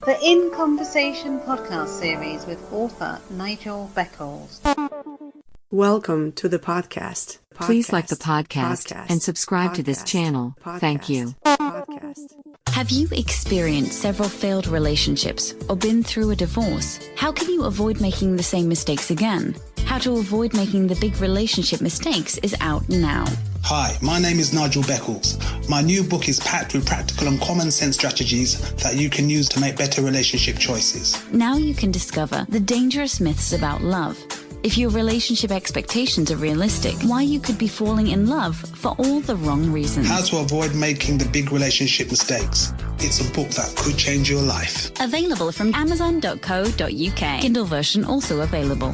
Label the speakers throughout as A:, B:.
A: The In Conversation podcast series with author Nigel Beckles.
B: Welcome to the podcast.
C: Please like the podcast and subscribe to this channel. Thank you.
D: Have you experienced several failed relationships or been through a divorce? How can you avoid making the same mistakes again? How to avoid making the big relationship mistakes is out now.
E: Hi, my name is Nigel Beckles. My new book is packed with practical and common sense strategies that you can use to make better relationship choices.
D: Now you can discover the dangerous myths about love. If your relationship expectations are realistic, why you could be falling in love for all the wrong reasons.
E: How to avoid making the big relationship mistakes. It's a book that could change your life.
D: Available from amazon.co.uk. Kindle version also available.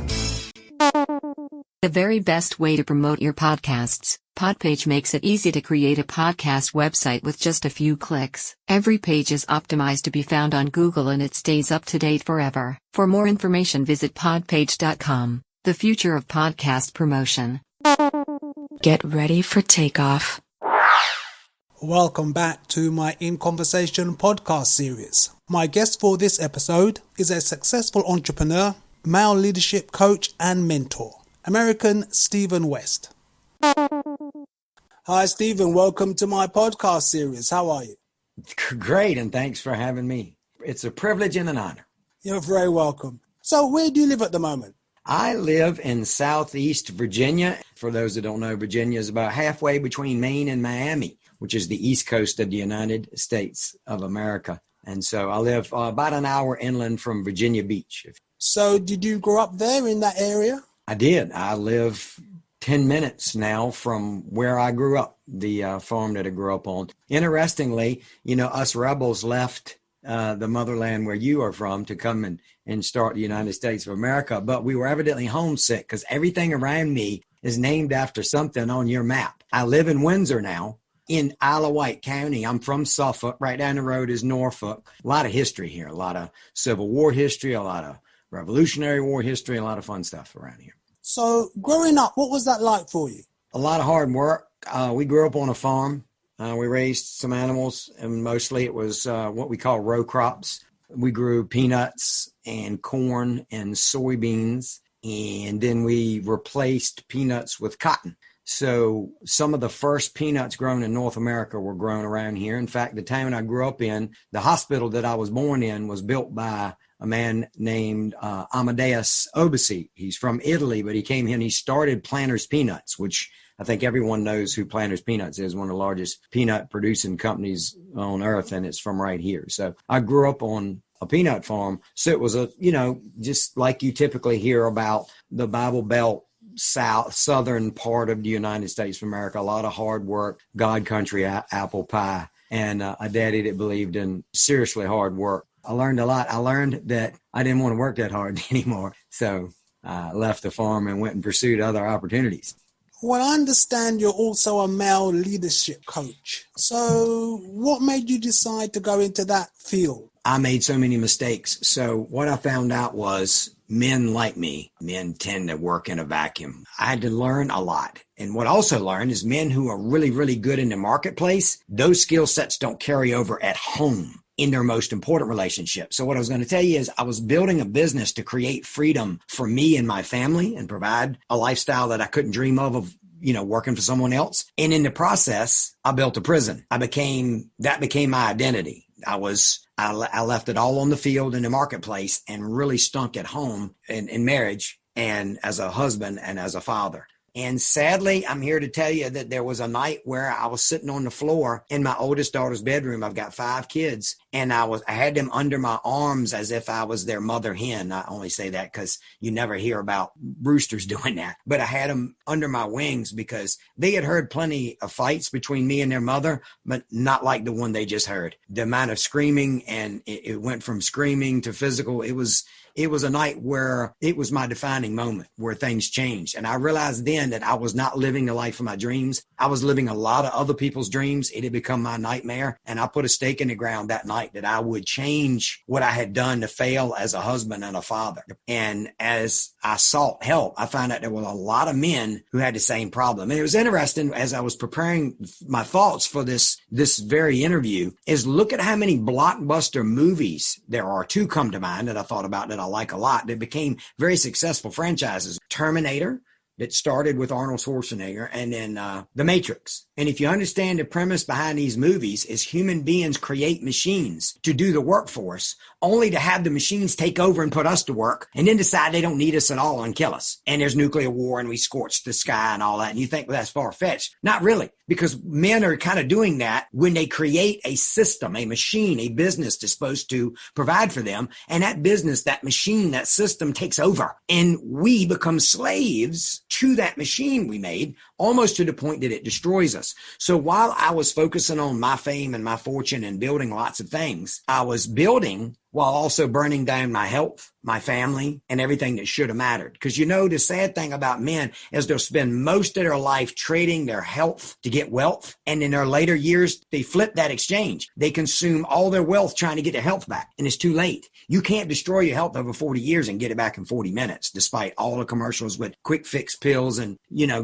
C: The very best way to promote your podcasts. Podpage makes it easy to create a podcast website with just a few clicks. Every page is optimized to be found on Google and it stays up to date forever. For more information, visit podpage.com. The future of podcast promotion.
B: Get ready for takeoff.
E: Welcome back to my In Conversation podcast series. My guest for this episode is a successful entrepreneur, male leadership coach and mentor, American Stephen West. Hi, Stephen. Welcome to my podcast series. How are you?
F: Great, and thanks for having me. It's a privilege and an honor.
E: You're very welcome. So where do you live at the moment?
F: I live in Southeast Virginia. For those that don't know, Virginia is about halfway between Maine and Miami, which is the east coast of the United States of America. And so I live about an hour inland from Virginia Beach.
E: So did you grow up there in that area?
F: I did. I live 10 minutes now from where I grew up, the farm that I grew up on. Interestingly, us rebels left the motherland where you are from to come and start the United States of America. But we were evidently homesick because everything around me is named after something on your map. I live in Windsor now in Isle of Wight County. I'm from Suffolk. Right down the road is Norfolk. A lot of history here, a lot of Civil War history, a lot of Revolutionary War history, a lot of fun stuff around here.
E: So growing up, what was that like for you?
F: A lot of hard work. We grew up on a farm. We raised some animals, and mostly it was what we call row crops. We grew peanuts and corn and soybeans, and then we replaced peanuts with cotton. So some of the first peanuts grown in North America were grown around here. In fact, the town I grew up in, the hospital that I was born in was built by a man named Amadeus Obici. He's from Italy, but he came here and he started Planters Peanuts, which I think everyone knows who Planters Peanuts is, one of the largest peanut producing companies on earth, and it's from right here. So I grew up on a peanut farm. So it was just like you typically hear about the Bible Belt, southern part of the United States of America, a lot of hard work, God country, apple pie, and a daddy that believed in seriously hard work. I learned a lot. I learned that I didn't want to work that hard anymore. So I left the farm and went and pursued other opportunities.
E: Well, I understand you're also a male leadership coach. So what made you decide to go into that field?
F: I made so many mistakes. So what I found out was men like me, men tend to work in a vacuum. I had to learn a lot. And what I also learned is men who are really, really good in the marketplace, those skill sets don't carry over at home in their most important relationship. So what I was going to tell you is I was building a business to create freedom for me and my family and provide a lifestyle that I couldn't dream of working for someone else. And in the process, I built a prison. That became my identity. I left it all on the field in the marketplace and really stunk at home in marriage and as a husband and as a father. And sadly, I'm here to tell you that there was a night where I was sitting on the floor in my oldest daughter's bedroom. I've got 5 kids, and I had them under my arms as if I was their mother hen. I only say that because you never hear about roosters doing that. But I had them under my wings because they had heard plenty of fights between me and their mother, but not like the one they just heard. The amount of screaming, and it went from screaming to physical. It was a night where it was my defining moment where things changed. And I realized then that I was not living the life of my dreams. I was living a lot of other people's dreams. It had become my nightmare. And I put a stake in the ground that night night that I would change what I had done to fail as a husband and a father. And as I sought help, I found out there were a lot of men who had the same problem. And it was interesting as I was preparing my thoughts for this very interview is look at how many blockbuster movies there are. Two come to mind that I thought about that I like a lot that became very successful franchises. Terminator, that started with Arnold Schwarzenegger, and then The Matrix. And if you understand the premise behind these movies is human beings create machines to do the work for us, only to have the machines take over and put us to work, and then decide they don't need us at all and kill us. And there's nuclear war and we scorch the sky and all that. And you think, well, that's far-fetched. Not really, because men are kind of doing that when they create a system, a machine, a business that's supposed to provide for them. And that business, that machine, that system takes over. And we become slaves to that machine we made, almost to the point that it destroys us. So while I was focusing on my fame and my fortune and building lots of things, I was building while also burning down my health, my family, and everything that should have mattered. Because the sad thing about men is they'll spend most of their life trading their health to get wealth. And in their later years, they flip that exchange. They consume all their wealth trying to get their health back. And it's too late. You can't destroy your health over 40 years and get it back in 40 minutes, despite all the commercials with quick fix pills and,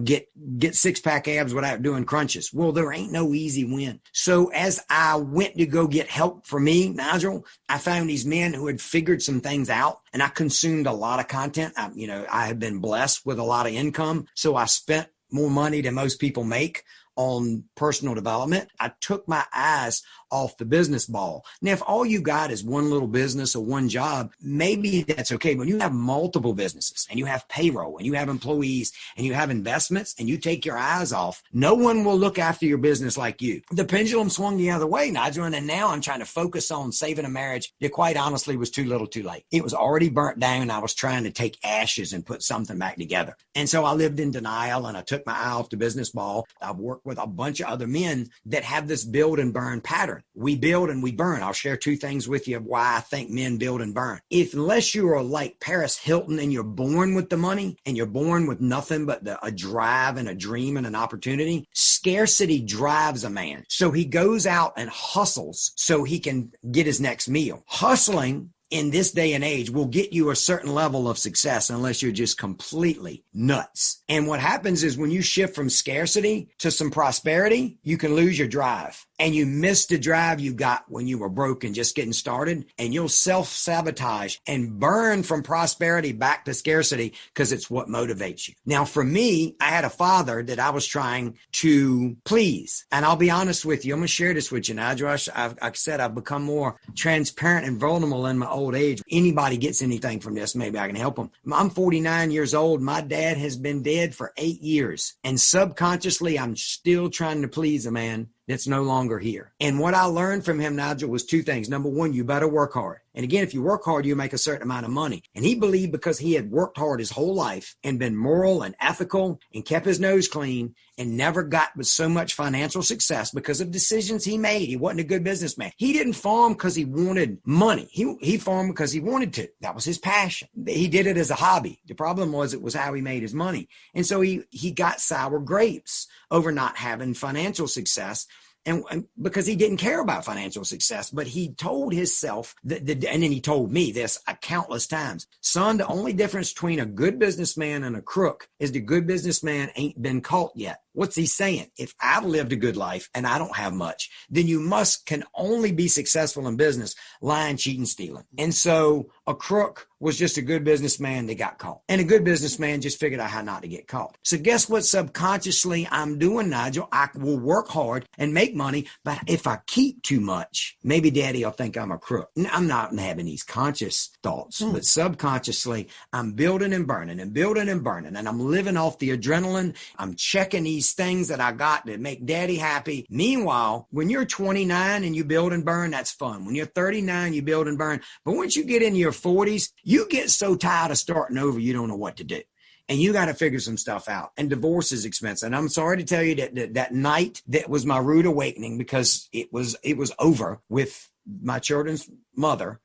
F: get six-pack abs without doing crunches. Well, there ain't no easy win. So as I went to go get help for me, Nigel, I found these men who had figured some things out, and I consumed a lot of content. I have been blessed with a lot of income, so I spent more money than most people make on personal development. I took my eyes off the business ball. Now, if all you got is one little business or one job, maybe that's okay. But when you have multiple businesses and you have payroll and you have employees and you have investments and you take your eyes off, no one will look after your business like you. The pendulum swung the other way, Nigel, and now I'm trying to focus on saving a marriage that quite honestly was too little too late. It was already burnt down. I was trying to take ashes and put something back together. And so I lived in denial and I took my eye off the business ball. I've worked with a bunch of other men that have this build and burn pattern. We build and we burn. I'll share two things with you of why I think men build and burn. Unless you are like Paris Hilton and you're born with the money and you're born with nothing but a drive and a dream and an opportunity, scarcity drives a man. So he goes out and hustles so he can get his next meal. Hustling in this day and age will get you a certain level of success unless you're just completely nuts. And what happens is when you shift from scarcity to some prosperity, you can lose your drive. And you miss the drive you got when you were broke and just getting started, and you'll self-sabotage and burn from prosperity back to scarcity because it's what motivates you. Now, for me, I had a father that I was trying to please. And I'll be honest with you. I'm going to share this with you now, Josh. Like I said, I've become more transparent and vulnerable in my old age. Anybody gets anything from this, maybe I can help them. I'm 49 years old. My dad has been dead for 8 years. And subconsciously, I'm still trying to please a man that's no longer here. And what I learned from him, Nigel, was two things. Number one, you better work hard. And again, if you work hard, you make a certain amount of money. And he believed because he had worked hard his whole life and been moral and ethical and kept his nose clean and never got with so much financial success because of decisions he made. He wasn't a good businessman. He didn't farm because he wanted money. He farmed because he wanted to. That was his passion. He did it as a hobby. The problem was it was how he made his money. And so he got sour grapes over not having financial success. And because he didn't care about financial success, but he told himself, and then he told me this countless times, son, the only difference between a good businessman and a crook is the good businessman ain't been caught yet. What's he saying? If I've lived a good life and I don't have much, then you can only be successful in business lying, cheating, stealing. And so a crook was just a good businessman that got caught. And a good businessman just figured out how not to get caught. So guess what subconsciously I'm doing, Nigel? I will work hard and make money, but if I keep too much, maybe daddy will think I'm a crook. I'm not having these conscious thoughts, but subconsciously I'm building and burning and building and burning. And I'm living off the adrenaline. I'm checking these things that I got that make daddy happy. Meanwhile, when you're 29 and you build and burn, that's fun. When you're 39, you build and burn. But once you get into your 40s, you get so tired of starting over, you don't know what to do. And you got to figure some stuff out. And divorce is expensive. And I'm sorry to tell you that night, that was my rude awakening, because it was over with my children's mother.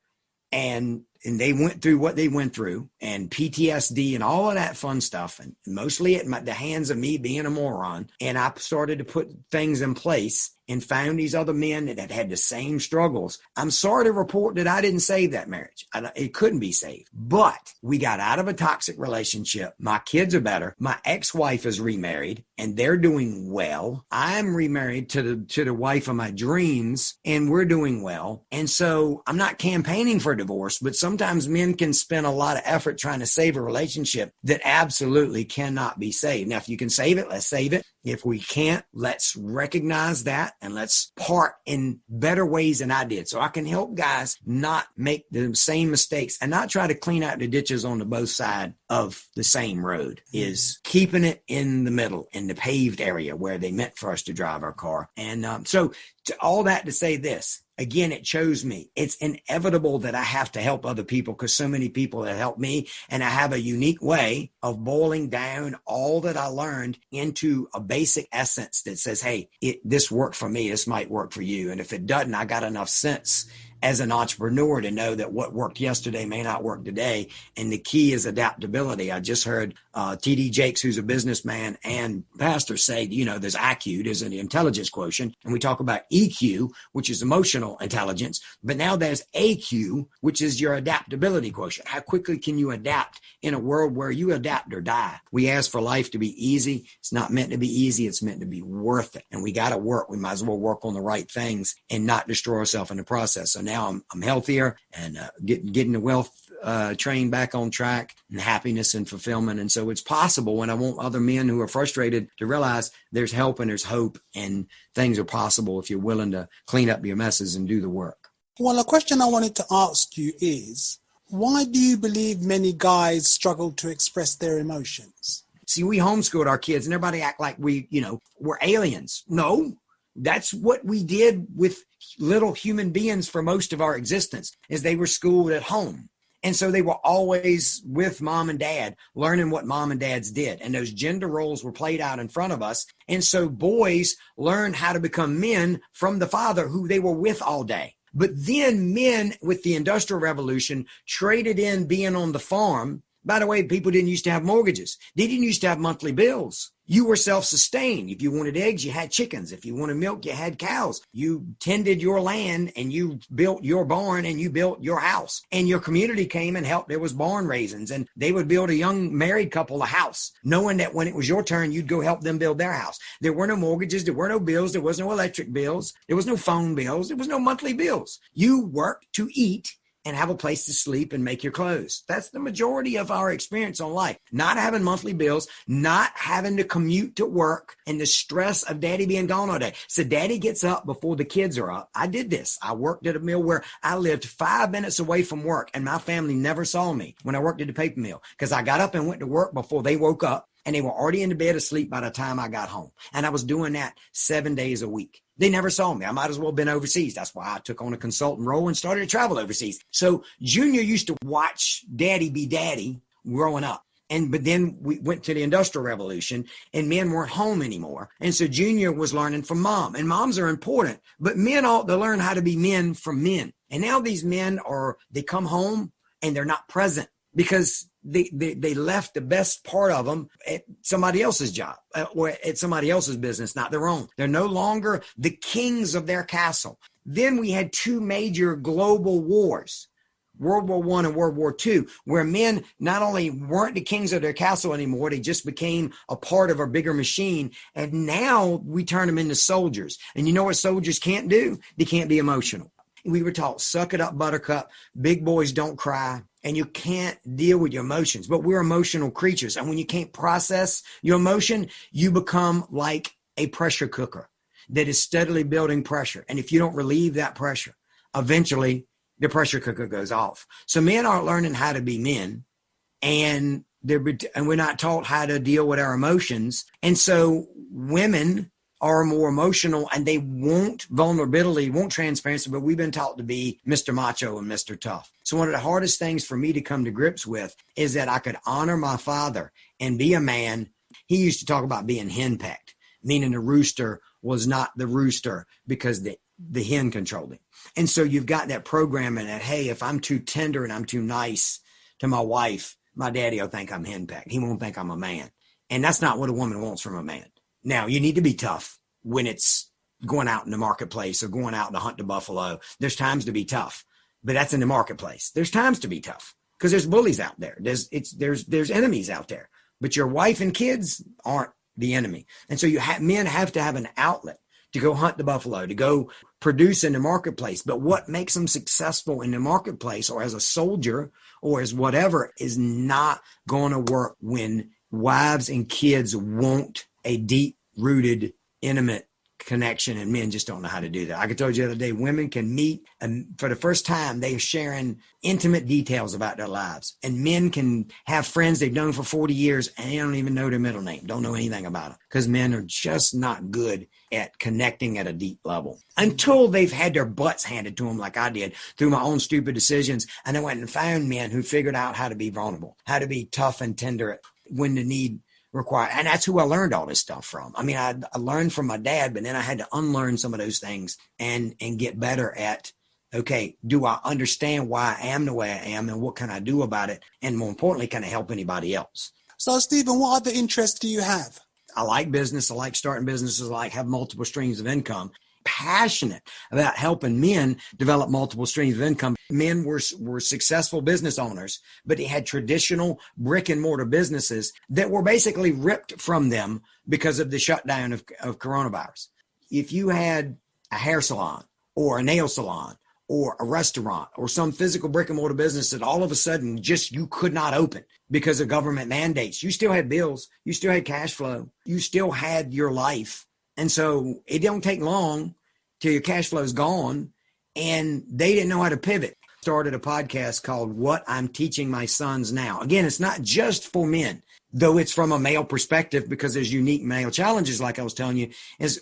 F: And they went through what they went through, and PTSD and all of that fun stuff, and mostly at the hands of me being a moron. And I started to put things in place. and found these other men that had the same struggles. I'm sorry to report that I didn't save that marriage. It couldn't be saved. But we got out of a toxic relationship. My kids are better. My ex-wife is remarried and they're doing well. I'm remarried to the wife of my dreams and we're doing well. And so I'm not campaigning for divorce, but sometimes men can spend a lot of effort trying to save a relationship that absolutely cannot be saved. Now, if you can save it, let's save it. If we can't, let's recognize that and let's part in better ways than I did. So I can help guys not make the same mistakes and not try to clean out the ditches on the both sides of the same road, is keeping it in the middle, in the paved area where they meant for us to drive our car. And so to all that to say this, again, it chose me. It's inevitable that I have to help other people because so many people have helped me. And I have a unique way of boiling down all that I learned into a basic essence that says, hey, this worked for me. This might work for you. And if it doesn't, I got enough sense as an entrepreneur to know that what worked yesterday may not work today. And the key is adaptability. I just heard T.D. Jakes, who's a businessman and pastor, say, there's IQ, there's an intelligence quotient. And we talk about EQ, which is emotional intelligence. But now there's AQ, which is your adaptability quotient. How quickly can you adapt in a world where you adapt or die? We ask for life to be easy. It's not meant to be easy. It's meant to be worth it. And we got to work. We might as well work on the right things and not destroy ourselves in the process. So now I'm healthier and getting the wealth train back on track and happiness and fulfillment. And so it's possible. And I want other men who are frustrated to realize there's help and there's hope and things are possible if you're willing to clean up your messes and do the work.
E: Well, a question I wanted to ask you is, why do you believe many guys struggle to express their emotions?
F: See, we homeschooled our kids and everybody act like we're aliens. No, that's what we did with little human beings for most of our existence, is they were schooled at home. And so they were always with mom and dad, learning what mom and dads did. And those gender roles were played out in front of us. And so boys learned how to become men from the father who they were with all day. But then men with the Industrial Revolution traded in being on the farm. By the way, people didn't used to have mortgages. They didn't used to have monthly bills. You were self-sustained. If you wanted eggs, you had chickens. If you wanted milk, you had cows. You tended your land and you built your barn and you built your house. And your community came and helped. There was barn raisins and they would build a young married couple a house, knowing that when it was your turn, you'd go help them build their house. There were no mortgages. There were no bills. There was no electric bills. There was no phone bills. There was no monthly bills. You worked to eat and have a place to sleep and make your clothes. That's the majority of our experience on life. Not having monthly bills, not having to commute to work, and the stress of daddy being gone all day. So daddy gets up before the kids are up. I did this. I worked at a mill where I lived 5 minutes away from work, and my family never saw me when I worked at the paper mill because I got up and went to work before they woke up, and they were already in the bed asleep by the time I got home. And I was doing that 7 days a week. They never saw me. I might as well have been overseas. That's why I took on a consultant role and started to travel overseas. So Junior used to watch daddy be daddy growing up. But then we went to the Industrial Revolution and men weren't home anymore. And so Junior was learning from mom. And moms are important, but men ought to learn how to be men from men. And now these men they come home and they're not present because they left the best part of them at somebody else's job or at somebody else's business, not their own. They're no longer the kings of their castle. Then we had 2 major global wars, World War I and World War II, where men not only weren't the kings of their castle anymore, they just became a part of a bigger machine. And now we turn them into soldiers. And you know what soldiers can't do? They can't be emotional. We were taught, suck it up, buttercup. Big boys don't cry. And you can't deal with your emotions, but we're emotional creatures. And when you can't process your emotion, you become like a pressure cooker that is steadily building pressure. And if you don't relieve that pressure, eventually the pressure cooker goes off. So men aren't learning how to be men, and we're not taught how to deal with our emotions. And so women are more emotional and they want vulnerability, want transparency, but we've been taught to be Mr. Macho and Mr. Tough. So one of the hardest things for me to come to grips with is that I could honor my father and be a man. He used to talk about being henpecked, meaning the rooster was not the rooster because the hen controlled him. And so you've got that programming that, hey, if I'm too tender and I'm too nice to my wife, my daddy will think I'm henpecked. He won't think I'm a man. And that's not what a woman wants from a man. Now, you need to be tough when it's going out in the marketplace or going out to hunt the buffalo. There's times to be tough, but that's in the marketplace. There's times to be tough because there's bullies out there. There's enemies out there, but your wife and kids aren't the enemy. And so men have to have an outlet to go hunt the buffalo, to go produce in the marketplace. But what makes them successful in the marketplace or as a soldier or as whatever is not going to work when wives and kids want a deep-rooted, intimate connection, and men just don't know how to do that. I told you the other day, women can meet, and for the first time, they're sharing intimate details about their lives. And men can have friends they've known for 40 years, and they don't even know their middle name, don't know anything about them, because men are just not good at connecting at a deep level until they've had their butts handed to them like I did through my own stupid decisions. And I went and found men who figured out how to be vulnerable, how to be tough and tender when the need required. And that's who I learned all this stuff from. I mean, I learned from my dad, but then I had to unlearn some of those things and get better at, okay, do I understand why I am the way I am and what can I do about it? And more importantly, can I help anybody else?
E: So, Stephen, what other interests do you have?
F: I like business. I like starting businesses. I like have multiple streams of income. Passionate about helping men develop multiple streams of income. Men were successful business owners, but they had traditional brick and mortar businesses that were basically ripped from them because of the shutdown of coronavirus. If you had a hair salon or a nail salon or a restaurant or some physical brick and mortar business that all of a sudden just you could not open because of government mandates, you still had bills, you still had cash flow, you still had your life. And so it don't take long till your cash flow is gone, and they didn't know how to pivot. Started a podcast called What I'm Teaching My Sons Now. Again, it's not just for men, though it's from a male perspective because there's unique male challenges, like I was telling you,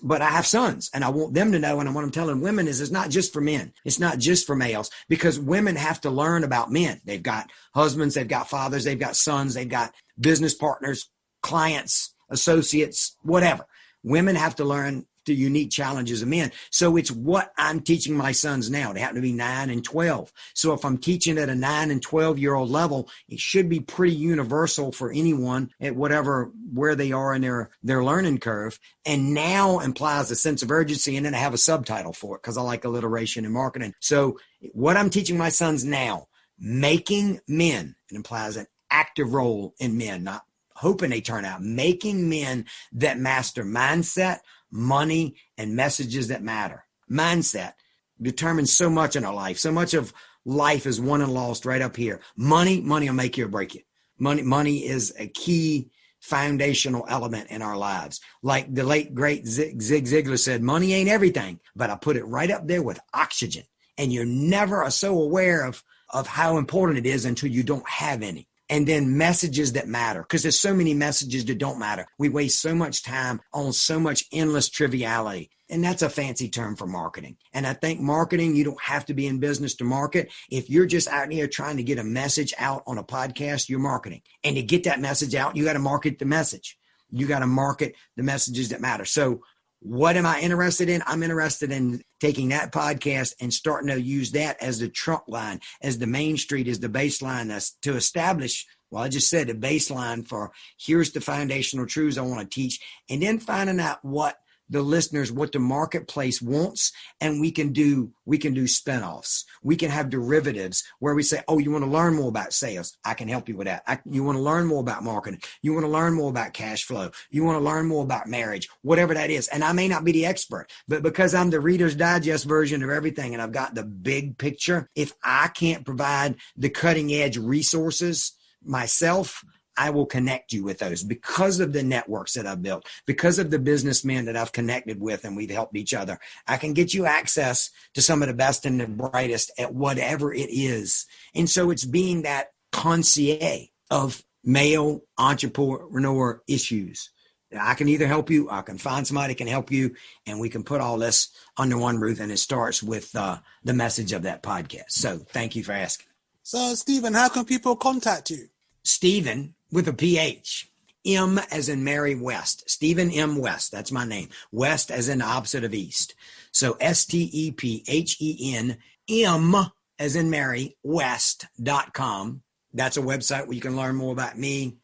F: but I have sons and I want them to know, and what I'm telling women is it's not just for men. It's not just for males, because women have to learn about men. They've got husbands, they've got fathers, they've got sons, they've got business partners, clients, associates, whatever. Women have to learn the unique challenges of men. So it's what I'm teaching my sons now. They happen to be 9 and 12. So if I'm teaching at a 9 and 12-year-old level, it should be pretty universal for anyone at where they are in their learning curve. And now implies a sense of urgency. And then I have a subtitle for it because I like alliteration and marketing. So what I'm teaching my sons now, making men, it implies an active role in men, not hoping they turn out, making men that master mindset, money, and messages that matter. Mindset determines so much in our life. So much of life is won and lost right up here. Money will make you or break you. Money is a key foundational element in our lives. Like the late, great Zig Ziglar said, money ain't everything, but I put it right up there with oxygen. And you're never so aware of how important it is until you don't have any. And then messages that matter, because there's so many messages that don't matter. We waste so much time on so much endless triviality. And that's a fancy term for marketing. And I think marketing, you don't have to be in business to market. If you're just out here trying to get a message out on a podcast, you're marketing. And to get that message out, you got to market the message. You got to market the messages that matter. So what am I interested in? I'm interested in taking that podcast and starting to use that as the trunk line, as the main street, as the baseline, that's to establish, well, I just said the baseline for here's the foundational truths I want to teach, and then finding out what the listeners, what the marketplace wants, and we can do spinoffs. We can have derivatives where we say, oh, you want to learn more about sales? I can help you with that. You want to learn more about marketing? You want to learn more about cash flow? You want to learn more about marriage? Whatever that is. And I may not be the expert, but because I'm the Reader's Digest version of everything and I've got the big picture, if I can't provide the cutting edge resources myself, I will connect you with those because of the networks that I've built, because of the businessmen that I've connected with and we've helped each other. I can get you access to some of the best and the brightest at whatever it is. And so it's being that concierge of male entrepreneur issues. I can either help you, I can find somebody that can help you, and we can put all this under one roof. And it starts with the message of that podcast. So thank you for asking.
E: So, Stephen, how can people contact you?
F: Stephen with a PH, M as in Mary West, Stephen M. West. That's my name. West as in the opposite of East. So STEPHEN M as in Mary West.com. That's a website where you can learn more about me,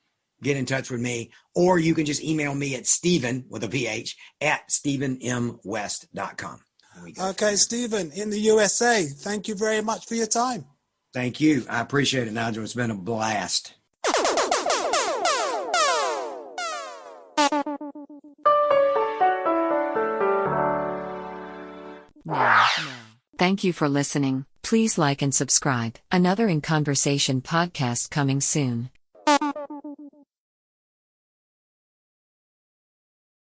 F: get in touch with me, or you can just email me at Stephen with a PH at StephenMWest.com.
E: Okay, Stephen, in the USA, thank you very much for your time.
F: Thank you. I appreciate it, Nigel. It's been a blast.
C: Thank you for listening. Please like and subscribe. Another In Conversation podcast coming soon.